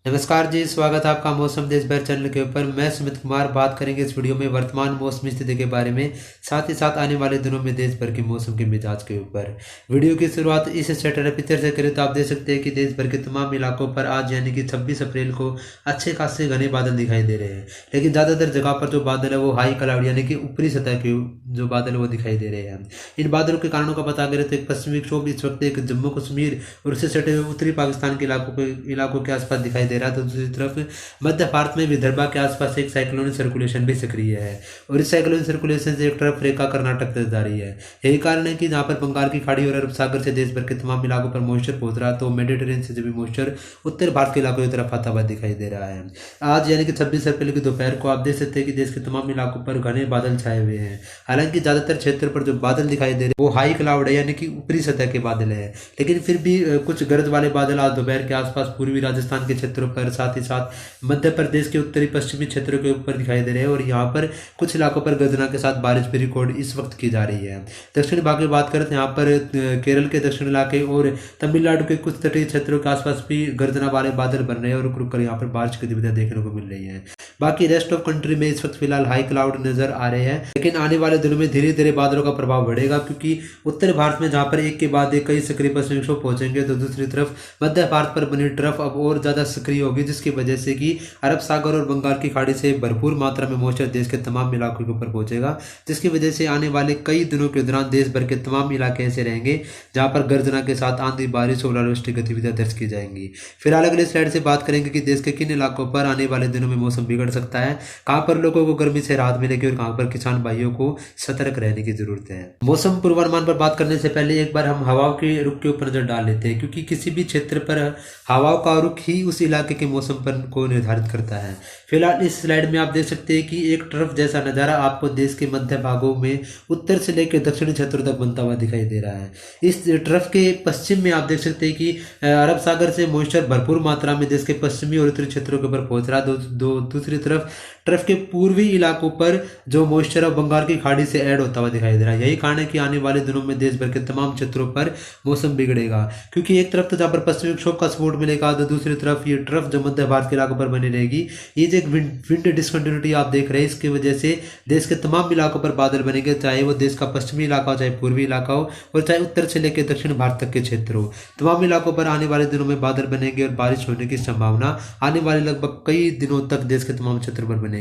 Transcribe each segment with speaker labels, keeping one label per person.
Speaker 1: नमस्कार जी, स्वागत है आपका मौसम देश भर चैनल के ऊपर। मैं सुमित कुमार बात करेंगे इस वीडियो में वर्तमान मौसमी स्थिति के बारे में, साथ ही साथ आने वाले दिनों में देश भर के मौसम के मिजाज के ऊपर। वीडियो की शुरुआत इस सैटेलाइट पिक्चर से करें तो आप देख सकते हैं कि देश भर के तमाम इलाकों पर आज यानी कि 26 अप्रैल को अच्छे खासे घने बादल दिखाई दे रहे हैं। लेकिन ज़्यादातर जगह पर जो बादल है वो हाई क्लाउड यानी कि ऊपरी सतह के जो बादल वो दिखाई दे रहे हैं। इन बादलों के कारणों का पता करें तो एक पश्चिमी विक्षोभ इस वक्त एक जम्मू कश्मीर और उससे सटे हुए उत्तरी पाकिस्तान के इलाकों के आसपास दिखाई दे रहा है। तो दूसरी तरफ मध्य भारत में विदर्भा के आसपास एक साइक्लोनिक सर्कुलेशन भी सक्रिय है और इस साइक्लोनिक सर्कुलेशन से एक तरफ रेखा कर्नाटक तक जा रही है। यही कारण है कि जहाँ पर बंगाल की खाड़ी और अरब सागर से देश भर के तमाम इलाकों पर मॉइस्चर पहुंच रहा है, तो मेडिटेरेनियन से भी मॉइस्चर उत्तर भारत के इलाकों की तरफ आता हुआ दिखाई दे रहा है। आज यानी कि 26 अप्रैल की दोपहर को आप देख सकते हैं कि देश के तमाम इलाकों पर घने बादल छाए हुए हैं। हालांकि ज्यादातर क्षेत्र पर जो बादल दिखाई दे रहे हैं वो हाई क्लाउड है यानी कि ऊपरी सतह के बादल है, लेकिन फिर भी कुछ गरज वाले बादल आज दोपहर के आसपास पूर्वी राजस्थान के क्षेत्रों पर, साथ ही साथ मध्य प्रदेश के उत्तरी पश्चिमी क्षेत्रों के ऊपर दिखाई दे रहे हैं और यहाँ पर कुछ इलाकों पर गर्जना के साथ बारिश भी रिकॉर्ड इस वक्त की जा रही है। दक्षिणी भाग की बात करें तो यहाँ पर केरल के दक्षिण इलाके और तमिलनाडु के कुछ तटीय क्षेत्रों के आसपास भी गर्जना वाले बादल बन रहे हैं और रुक रुक कर यहाँ पर बारिश की गतिविधियां देखने को मिल रही है। बाकी रेस्ट ऑफ कंट्री में इस वक्त फिलहाल हाई क्लाउड नजर आ रहे हैं, लेकिन आने वाले दिनों में धीरे धीरे बादलों का प्रभाव बढ़ेगा, क्योंकि उत्तर भारत में जहां पर एक के बाद एक कई सक्रिय पश्चिमी विक्षोभ पहुंचेंगे, तो दूसरी तरफ मध्य भारत पर बनी ट्रफ अब और ज्यादा सक्रिय होगी, जिसकी वजह से कि अरब सागर और बंगाल की खाड़ी से भरपूर मात्रा में मॉइस्चर देश के तमाम इलाकों के ऊपर पहुंचेगा, जिसकी वजह से आने वाले कई दिनों के दौरान देश भर के तमाम इलाके ऐसे रहेंगे जहां पर गर्जना के साथ आंधी, बारिश और ओलावृष्टि गतिविधियां दर्ज की जाएंगी। फिलहाल अगले स्लाइड से बात करेंगे कि देश के किन इलाकों पर आने वाले दिनों में मौसम बिगड़ सकता है, कहां पर लोगों को गर्मी से राहत मिलेगी और कहां पर किसान भाइयों को सतर्क रहने की जरूरत है। मौसम पूर्वानुमान पर बात करने से पहले एक बार हम हवाओं के रुख के ऊपर नजर डाल लेते हैं, क्योंकि किसी भी क्षेत्र पर हवाओं का रुख ही उस इलाके के मौसम पर को निर्धारित करता है। फिलहाल इस स्लाइड में आप देख सकते हैं कि एक ट्रफ जैसा नजारा आपको देश के मध्य भागों में उत्तर से लेकर दक्षिणी क्षेत्रों तक बनता हुआ दिखाई दे रहा है। इस ट्रफ के पश्चिम में आप देख सकते हैं कि अरब सागर से मॉइस्चर भरपूर मात्रा में देश के पश्चिमी और उत्तरी क्षेत्रों के ऊपर पहुंच रहा है। दूसरी तरफ ट्रफ के पूर्वी इलाकों पर जो मॉइस्चर है बंगाल की खाड़ी से ऐड होता हुआ दिखाई दे रहा है। यही कारण है कि आने वाले दिनों में देश भर के तमाम क्षेत्रों पर मौसम बिगड़ेगा, क्योंकि एक तरफ तो जहां पर पश्चिमी विक्षोभ का सपोर्ट मिलेगा, तो दूसरी तरफ ये ट्रफ जो मध्य भारत के इलाकों पर बनी रहेगी। ये जो एक विंड डिसकंटिन्यूटी आप देख रहे हैं, इसकी वजह से देश के तमाम इलाकों पर बादल बनेंगे, चाहे वो देश का पश्चिमी इलाका हो, चाहे पूर्वी इलाका हो और चाहे उत्तर से लेकर दक्षिण भारत तक के क्षेत्र हो। तमाम इलाकों पर आने वाले दिनों में बादल बनेंगे और बारिश होने की संभावना आने वाले लगभग कई दिनों तक देश के तमाम क्षेत्रों पर बनेगी।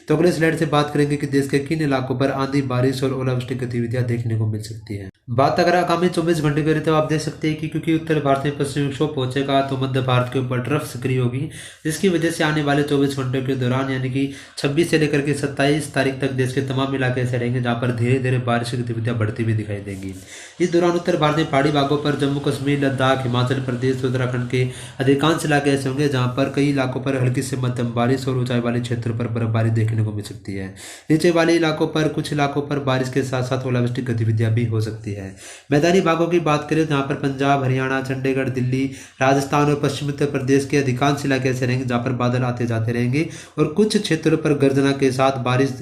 Speaker 1: तो अगले स्लाइड से बात करेंगे कि देश के किन इलाकों पर आंधी, बारिश और ओलावृष्टि गतिविधियां देखने को मिल सकती है। बात अगर आगामी 24 घंटे करें तो आप देख सकते हैं कि क्योंकि उत्तर भारत में पश्चिमी विक्षोभ पहुंचेगा, तो मध्य भारत के ऊपर ट्रफ सक्रिय होगी, जिसकी वजह से आने वाले 24 घंटे के दौरान यानी कि 26 से लेकर के 27 तारीख तक देश के तमाम इलाके ऐसे रहेंगे जहां पर धीरे धीरे बारिश की गतिविधियां बढ़ती हुई दिखाई देंगी। इस दौरान उत्तर भारत में पहाड़ी भागों पर जम्मू कश्मीर, लद्दाख, हिमाचल प्रदेश, उत्तराखंड के अधिकांश इलाके ऐसे होंगे जहां पर कई इलाकों पर हल्की से मध्यम बारिश और ऊंचाई वाले क्षेत्रों पर बर्फबारी देखने को मिल सकती है। नीचे वाले इलाकों पर कुछ इलाकों पर बारिश के साथ साथ ओलावृष्टि गतिविधियां भी हो सकती है। मैदानी भागों की बात करें तो यहाँ पर पंजाब, हरियाणा, चंडीगढ़, दिल्ली, राजस्थान और पश्चिमी उत्तर प्रदेश के अधिकांश इलाके ऐसे रहेंगे जहां पर बादल आते जाते रहेंगे और कुछ क्षेत्रों पर गर्जना के साथ बारिश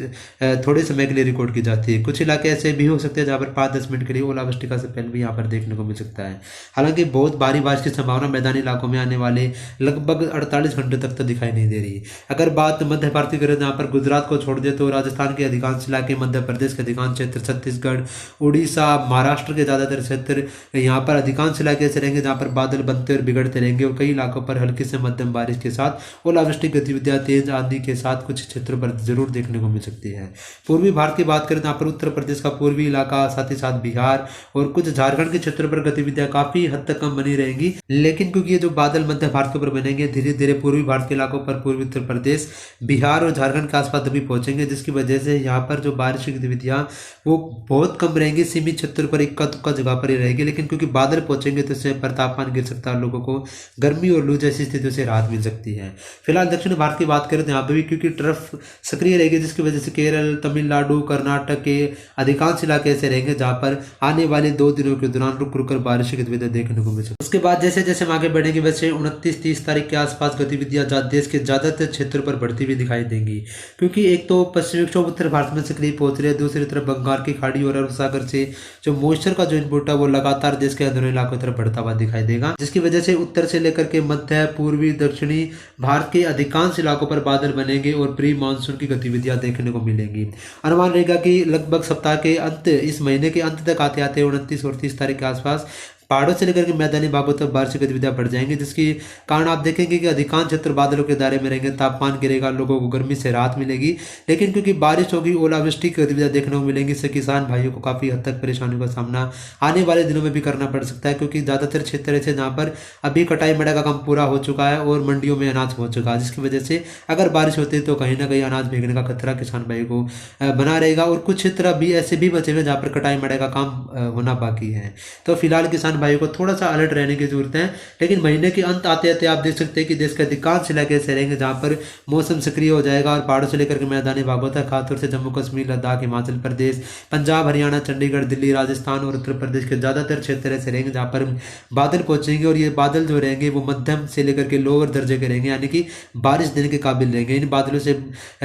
Speaker 1: थोड़े समय के लिए रिकॉर्ड की जाती है। कुछ इलाके ऐसे भी हो सकते हैं जहां पर 5-10 मिनट के लिए ओलावृष्टि का स्पेल भी यहाँ पर देखने को मिल सकता है। हालांकि बहुत भारी बारिश की संभावना मैदानी इलाकों में आने वाले लगभग 48 घंटे तक तो दिखाई नहीं दे रही। अगर बात मध्य भारत की करें जहाँ पर गुजरात को छोड़ दे तो राजस्थान के अधिकांश इलाके, मध्य प्रदेश के अधिकांश क्षेत्र, छत्तीसगढ़, उड़ीसा, महाराष्ट्र के ज्यादातर क्षेत्र, यहाँ पर अधिकांश इलाके ऐसे रहेंगे जहाँ पर बादल बनते और बिगड़ते रहेंगे और कई इलाकों पर हल्की से मध्यम बारिश के साथ ओलावृष्टि गतिविधियां तेज आंधी के साथ कुछ क्षेत्रों पर जरूर देखने को मिल सकती है। पूर्वी भारत की बात करें तो यहाँ पर उत्तर प्रदेश का पूर्वी इलाका, साथ ही साथ बिहार और कुछ झारखंड के क्षेत्रों पर गतिविधियां काफी हद तक कम बनी रहेंगी, लेकिन क्योंकि ये जो बादल मध्य भारत के ऊपर बनेंगे, धीरे धीरे पूर्वी भारत के इलाकों पर, पूर्वी उत्तर प्रदेश, बिहार और झारखंड के आसपास तभी पहुंचेंगे, जिसकी वजह से यहाँ पर जो बारिश की गतिविधियां वो बहुत कम रहेंगी, सीमित क्षेत्रों पर इक्का दुक्का जगह पर ही रहेगी। लेकिन क्योंकि बादल पहुंचेंगे तो इससे पर तापमान गिर सकता है, लोगों को गर्मी और लू जैसी स्थितियों से राहत मिल सकती है। फिलहाल दक्षिण भारत की बात करें तो यहाँ पे भी क्योंकि ट्रफ सक्रिय रहेगी, जिसकी वजह से केरल, तमिलनाडु, कर्नाटक के अधिकांश इलाके ऐसे रहेंगे जहां पर आने वाले 2 दिनों के दौरान रुक रुक कर बारिश की गतिविधियां देखने को मिल सकती है। उसके बाद जैसे जैसे हम आगे बढ़ेंगे वैसे 29-30 तारीख के आसपास गतिविधियां देश के ज्यादातर क्षेत्रों पर बढ़ती हुई दिखाई देंगी। देंगी, क्योंकि एक तो पश्चिमी विक्षोभ उत्तर भारत में सक्रिय पहुंच रही है, दूसरी तरफ बंगाल की खाड़ी और अरब सागर से जो मॉइस्चर का जो इनपुट है वो लगातार देश के अंदरूनी इलाकों की तरफ बढ़ता हुआ दिखाई देगा, जिसकी वजह से उत्तर से लेकर के मध्य पूर्वी दक्षिणी भारत के अधिकांश इलाकों पर बादल बनेंगे और प्री मानसून की गतिविधियां देखने को मिलेंगी। अनुमान रहेगा कि लगभग सप्ताह के अंत, इस महीने के अंत तक आते आते 29 और 30 तारीख के आसपास पहाड़ों से लेकर के मैदानी भागों तक बारिश की गतिविधियां बढ़ जाएंगी, जिसके कारण आप देखेंगे कि अधिकांश क्षेत्र बादलों के दायरे में रहेंगे, तापमान गिरेगा, लोगों को गर्मी से राहत मिलेगी। लेकिन क्योंकि बारिश होगी, ओलावृष्टि की गतिविधियां देखने को मिलेंगी, इससे किसान भाइयों को काफी हद तक परेशानियों का सामना आने वाले दिनों में भी करना पड़ सकता है, क्योंकि ज्यादातर क्षेत्र ऐसे जहाँ पर अभी कटाई मड़ाई का काम पूरा हो चुका है और मंडियों में अनाज पहुंच चुका है, जिसकी वजह से अगर बारिश होती है तो कहीं ना कहीं अनाज भीगने का खतरा किसान भाई को बना रहेगा। और कुछ क्षेत्र अभी ऐसे भी बचे हुए जहाँ पर कटाई मड़ाई का काम होना बाकी है। तो फिलहाल किसान भाइयों को थोड़ा सा अलर्ट रहने की जरूरत है। लेकिन महीने के अंत आते आते आप देख सकते हैं कि देश के अधिकांश इलाके ऐसे रहेंगे जहां पर मौसम सक्रिय हो जाएगा और पहाड़ों से लेकर के मैदानी भागों तक, खासतौर से जम्मू कश्मीर, लद्दाख, हिमाचल प्रदेश, पंजाब, हरियाणा, चंडीगढ़, दिल्ली, राजस्थान और उत्तर प्रदेश के ज्यादातर क्षेत्र ऐसे रहेंगे जहां पर बादल पहुंचेंगे और ये बादल जो रहेंगे वो मध्यम से लेकर के लोअर दर्जे के रहेंगे, यानी कि बारिश देने के काबिल रहेंगे। इन बादलों से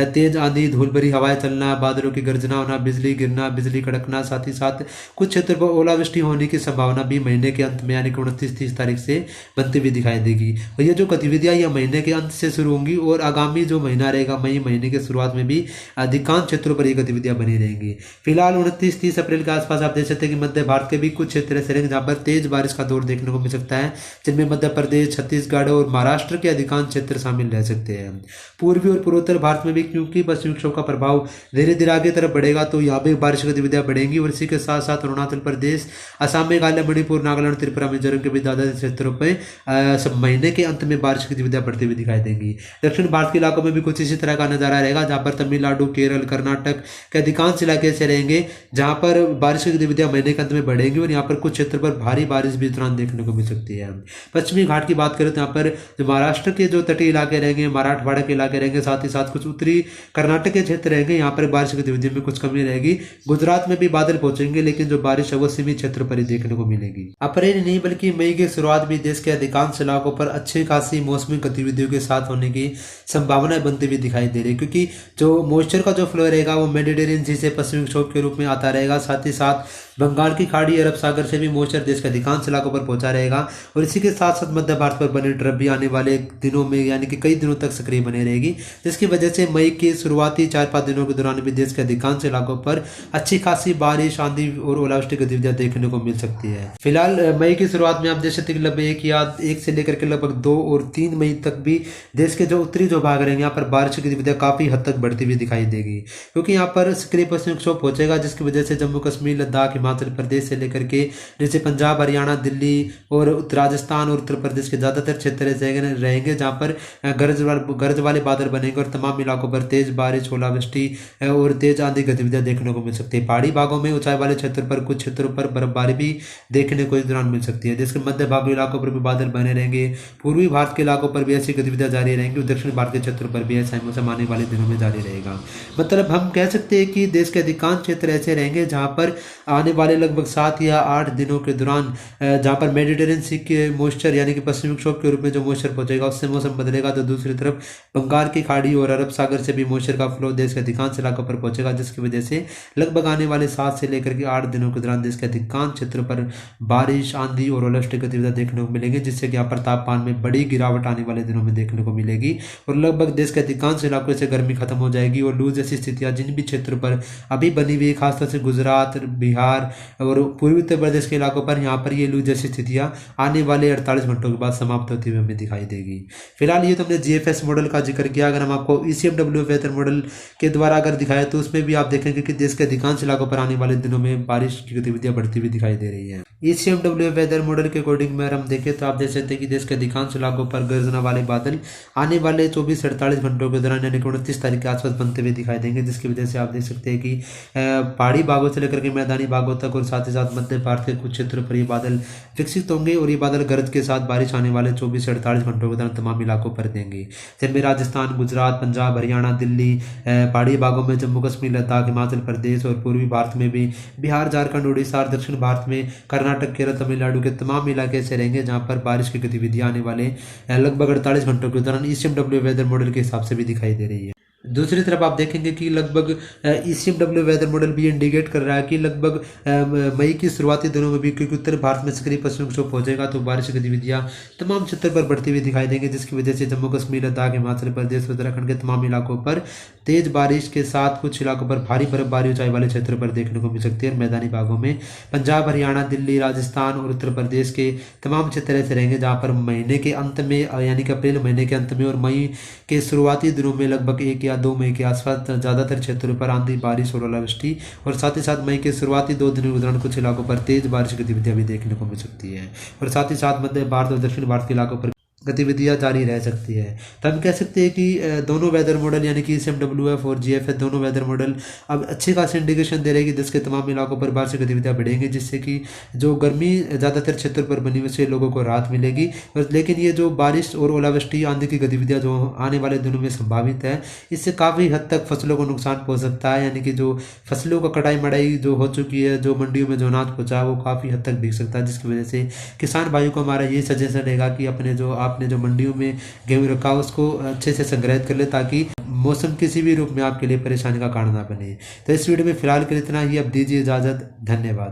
Speaker 1: तेज आंधी, धूल भरी हवाएं चलना, बादलों की गर्जना होना, बिजली गिरना, बिजली कड़कना, साथ ही साथ कुछ क्षेत्र पर ओलावृष्टि होने की संभावना भी महीने के अंत में यानी कि 29-30 तारीख से बनती हुई दिखाई देगी। और ये जो गतिविधियां ये महीने के अंत से शुरू होंगी और आगामी जो महीना रहेगा मई महीने के शुरुआत में भी अधिकांश क्षेत्रों पर ये गतिविधियां बनी रहेंगी। फिलहाल 29-30 अप्रैल के आसपास आप देख सकते हैं कि मध्य भारत के भी कुछ क्षेत्र ऐसे रहेंगे जहां पर तेज बारिश का दौर देखने को मिल सकता है, जिनमें मध्य प्रदेश, छत्तीसगढ़ और महाराष्ट्र के अधिकांश क्षेत्र शामिल रह सकते हैं। पूर्वी और पूर्वोत्तर भारत में भी क्योंकि पश्चिमी विक्षोभ का प्रभाव धीरे धीरे आगे तरफ बढ़ेगा तो यहाँ भी बारिश गतिविधियां बढ़ेंगी और इसी के साथ साथ अरुणाचल प्रदेश, असम, मेघालय, मणिपुर, नागालैंड, त्रिपुरा, मिजोरम के भी ज्यादा क्षेत्रों पर सब महीने के अंत में बारिश की गतिविधियां बढ़ती हुई दिखाई देंगी। दक्षिण भारत के इलाकों में भी कुछ इसी तरह का नजारा रहेगा, जहां पर तमिलनाडु, केरल, कर्नाटक के अधिकांश इलाके ऐसे रहेंगे जहां पर बारिश की गतिविधियां महीने के अंत में बढ़ेंगी और यहाँ पर कुछ क्षेत्र पर भारी बारिश भी इस दौरान देखने को मिल सकती है। पश्चिमी घाट की बात करें तो यहाँ पर जो महाराष्ट्र के जो तटीय इलाके रहेंगे, मराठवाड़ा के इलाके रहेंगे, साथ ही साथ कुछ उत्तरी कर्नाटक के क्षेत्र रहेंगे, यहाँ पर बारिश की गतिविधियों में कुछ कमी रहेगी। गुजरात में भी बादल पहुंचेंगे, लेकिन जो बारिश है वो सीमित क्षेत्र पर ही देखने को मिलेगी। अप्रैल नहीं बल्कि मई की शुरुआत भी देश के अधिकांश इलाकों पर अच्छी खासी मौसमी गतिविधियों के साथ होने की संभावनाएं बनती हुई दिखाई दे रही है, क्योंकि जो मॉइस्चर का जो फ्लो रहेगा वो मेडिटेरियन सी से पश्चिमी विक्षोभ के रूप में आता रहेगा। साथ ही साथ बंगाल की खाड़ी, अरब सागर से भी मॉइस्चर देश के अधिकांश इलाकों पर पहुंचा रहेगा और इसी के साथ साथ मध्य भारत पर बनी ट्रफ भी आने वाले दिनों में यानी कि कई दिनों तक सक्रिय बनी रहेगी, जिसकी वजह से मई के शुरुआती 4-5 दिनों के दौरान भी देश के अधिकांश इलाकों पर अच्छी खासी बारिश, आंधी और ओलावृष्टि गतिविधियां देखने को मिल सकती है। फिलहाल मई की शुरुआत में आप देख सकते हैं कि लगभग एक से लेकर के लगभग 2 और 3 मई तक भी देश के जो उत्तरी जो भाग रहेंगे यहाँ पर बारिश की गतिविधियां काफी हद तक बढ़ती हुई दिखाई देगी, क्योंकि यहाँ पर सक्रिय पश्चिमी विक्षोभ पहुंचेगा, जिसकी वजह से जम्मू कश्मीर, लद्दाख, हिमाचल प्रदेश से लेकर के जैसे पंजाब, हरियाणा, दिल्ली और राजस्थान और उत्तर प्रदेश के ज्यादातर क्षेत्र रहेंगे जहां पर गरज वाले बादल बनेंगे और तमाम इलाकों पर तेज बारिश, ओलावृष्टि और तेज आंधी गतिविधियां देखने को मिल सकती है। पहाड़ी भागों में, ऊंचाई वाले क्षेत्र पर कुछ क्षेत्रों पर बर्फबारी भी देखने को इस दौरान मिल सकती है। जिसके मध्य भाग इलाकों पर भी बादल बने रहेंगे, पूर्वी भारत के इलाकों पर भी ऐसी गतिविधियां जारी रहेंगी और दक्षिण भारत के क्षेत्रों पर भी ऐसा मौसम आने वाले दिनों में जारी रहेगा। मतलब हम कह सकते हैं कि देश के अधिकांश क्षेत्र ऐसे रहेंगे जहां पर आने वाले लगभग 7 या 8 दिनों के दौरान जहां पर मेडिटेरियन सी के मॉइस्चर यानी कि पश्चिमी विक्षोभ के रूप में जो मॉइस्चर पहुंचेगा उससे मौसम बदलेगा, तो दूसरी तरफ बंगाल की खाड़ी और अरब सागर से भी मॉइस्चर का फ्लो देश के अधिकांश इलाकों पर पहुंचेगा, जिसकी वजह से लगभग आने वाले 7 से लेकर के 8 दिनों के दौरान देश के अधिकांश क्षेत्रों पर बारिश, आंधी और ओलावृष्टि गतिविधियां देखने को मिलेंगी, जिससे कि यहाँ पर तापमान में बड़ी गिरावट आने वाले दिनों में देखने को मिलेगी और लगभग देश के अधिकांश इलाकों से गर्मी खत्म हो जाएगी और लू जैसी स्थितियां जिन भी क्षेत्रों पर अभी बनी हुई है, खासतौर से गुजरात, बिहार और पूर्वी उत्तर प्रदेश के इलाकों पर यहाँ पर ये लू जैसी स्थितियां आने वाले 48 घंटों के बाद समाप्त होती हुई हमें दिखाई देगी। फिलहाल ये तो हमने जीएफएस मॉडल का जिक्र किया। अगर हम आपको ईसीएमडब्ल्यू वेदर मॉडल के द्वारा अगर दिखाए तो उसमें भी आप देखेंगे कि देश के अधिकांश इलाकों पर आने वाले दिनों में बारिश की गतिविधियां बढ़ती हुई दिखाई दे रही है। ईसीएमडब्ल्यू वेदर मॉडल के अकॉर्डिंग में अगर हम देखें तो आप देख सकते हैं कि देश के अधिकांश इलाकों पर गर्जना वाले बादल आने वाले 24 से 48 घंटों के दौरान यानी कि 29 तारीख के आसपास बनते हुए दिखाई देंगे, जिसकी वजह से आप देख सकते हैं कि पहाड़ी भागों से लेकर के मैदानी भागों तक और साथ ही साथ मध्य भारत के कुछ क्षेत्रों पर ये बादल विकसित होंगे और ये बादल गरज के साथ बारिश आने वाले 24 से 48 घंटों के दौरान तमाम इलाकों पर देंगे, जिनमें राजस्थान, गुजरात, पंजाब, हरियाणा, दिल्ली, पहाड़ी भागों में जम्मू कश्मीर, लद्दाख, हिमाचल प्रदेश और पूर्वी भारत में भी बिहार, झारखंड, उड़ीसा और दक्षिण भारत में कर्नाटक, केरल, तमिलनाडु के तमाम इलाके ऐसे रहेंगे जहां पर बारिश की गतिविधियां आने वाले लगभग 48 घंटों के दौरान ईसीएमडब्ल्यू वेदर मॉडल के हिसाब से भी दिखाई दे रही है। दूसरी तरफ आप देखेंगे कि लगभग ECMW वेदर मॉडल भी इंडिकेट कर रहा है कि लगभग मई की शुरुआती दिनों में भी, क्योंकि उत्तर भारत में सक्रिय पश्चिमी विक्षोभ पहुंचेगा, तो बारिश गतिविधियां तमाम क्षेत्र पर बढ़ती हुई दिखाई देंगी, जिसकी वजह से जम्मू कश्मीर, लद्दाख, हिमाचल प्रदेश, उत्तराखंड के तमाम इलाकों पर तेज बारिश के साथ कुछ इलाकों पर भारी बर्फबारी ऊंचाई वाले क्षेत्रों पर देखने को मिल सकती है। मैदानी भागों में पंजाब, हरियाणा, दिल्ली, राजस्थान और उत्तर प्रदेश के तमाम क्षेत्र ऐसे रहेंगे जहां पर महीने के अंत में, यानी कि अप्रैल महीने के अंत में और मई के शुरुआती दिनों में लगभग 1 या 2 मई के आसपास ज़्यादातर क्षेत्रों पर आंधी, बारिश और ओलावृष्टि, और साथ ही साथ मई के शुरुआती 2 दिनों के दौरान कुछ इलाकों पर तेज बारिश गतिविधियां भी देखने को मिल सकती है। और साथ ही साथ मध्य भारत और दक्षिण भारत के इलाकों पर गतिविधियां जारी रह सकती है। तो हम कह सकते हैं कि दोनों वेदर मॉडल, यानी कि ECMWF और GFS, दोनों वेदर मॉडल अब अच्छी खासी इंडिकेशन दे रहे हैं कि जिसके तमाम इलाकों पर बारिश गतिविधियां बढ़ेंगी, जिससे कि जो गर्मी ज़्यादातर क्षेत्रों पर बनी हुई से लोगों को राहत मिलेगी। लेकिन ये जो बारिश और ओलावृष्टि, आंधी की गतिविधियां जो आने वाले दिनों में संभावित है, इससे काफ़ी हद तक फसलों को नुकसान पहुँच सकता है। यानी कि जो फसलों का कटाई मड़ाई जो हो चुकी है, जो मंडियों में जो अनाज पहुँचा है, वो काफ़ी हद तक बिक सकता है, जिसकी वजह से किसान भाइयों को हमारा ये सजेशन रहेगा कि आपने जो मंडियों में गेहूं रखा हो उसको अच्छे से संग्रहित कर ले, ताकि मौसम किसी भी रूप में आपके लिए परेशानी का कारण ना बने। तो इस वीडियो में फिलहाल के लिए इतना ही। अब दीजिए इजाज़त। धन्यवाद।